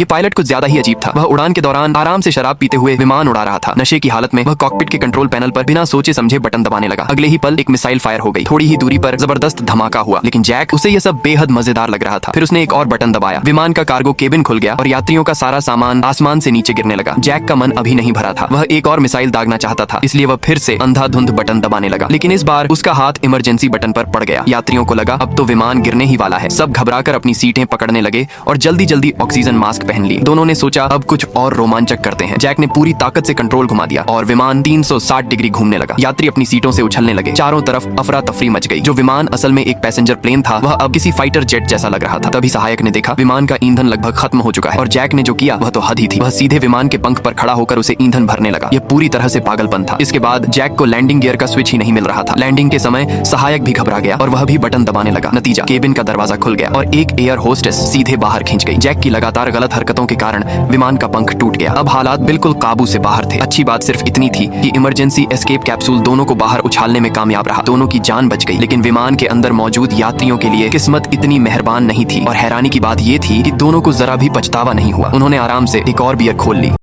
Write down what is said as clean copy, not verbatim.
ये पायलट कुछ ज्यादा ही अजीब था। वह उड़ान के दौरान आराम से शराब पीते हुए विमान उड़ा रहा था। नशे की हालत में वह कॉकपिट के कंट्रोल पैनल पर बिना सोचे समझे बटन दबाने लगा। अगले ही पल एक मिसाइल फायर हो गई। थोड़ी ही दूरी पर जबरदस्त धमाका हुआ, लेकिन जैक उसे यह सब बेहद मजेदार लग रहा था। फिर उसने एक और बटन दबाया, विमान का कार्गो केबिन खुल गया और यात्रियों का सारा सामान आसमान से नीचे गिरने लगा। जैक का मन अभी नहीं भरा था, वह एक और मिसाइल दागना चाहता था, इसलिए वह फिर से अंधाधुंध बटन दबाने लगा। लेकिन इस बार उसका हाथ इमरजेंसी बटन पर पड़ गया। यात्रियों को लगा अब तो विमान गिरने ही वाला है। सब घबराकर अपनी सीटें पकड़ने लगे और जल्दी जल्दी ऑक्सीजन मास्क पहन लिए। दोनों ने सोचा अब कुछ और रोमांचक करते हैं। जैक ने पूरी ताकत से कंट्रोल घुमा दिया और विमान 360 डिग्री घूमने लगा। यात्री अपनी सीटों से उछलने लगे। चारों तरफ अफरा तफरी मच गई। जो विमान असल में एक पैसेंजर प्लेन था, वह अब किसी फाइटर जेट जैसा लग रहा था। तभी सहायक ने देखा विमान का ईंधन लगभग खत्म हो चुका है और जैक ने जो किया वह तो हद ही थी। वह सीधे विमान के पंख पर खड़ा होकर उसे ईंधन भरने लगा। यह पूरी तरह से पागलपन था। इसके बाद जैक को लैंडिंग गियर का स्विच ही नहीं मिल रहा था। लैंडिंग के समय सहायक भी घबरा गया और वह भी बटन दबाने लगा। नतीजा, केबिन का दरवाजा खुल गया और एक एयर होस्टेस सीधे बाहर खींच गई। जैक की लगातार गलत हरकतों के कारण विमान का पंख टूट गया। अब हालात बिल्कुल काबू से बाहर थे। अच्छी बात सिर्फ इतनी थी कि इमरजेंसी एस्केप कैप्सूल दोनों को बाहर उछालने में कामयाब रहा। दोनों की जान बच गई, लेकिन विमान के अंदर मौजूद यात्रियों के लिए किस्मत इतनी मेहरबान नहीं थी। और हैरानी की बात यह थी कि दोनों को जरा भी पछतावा नहीं हुआ। उन्होंने आराम से एक और बियर खोल ली।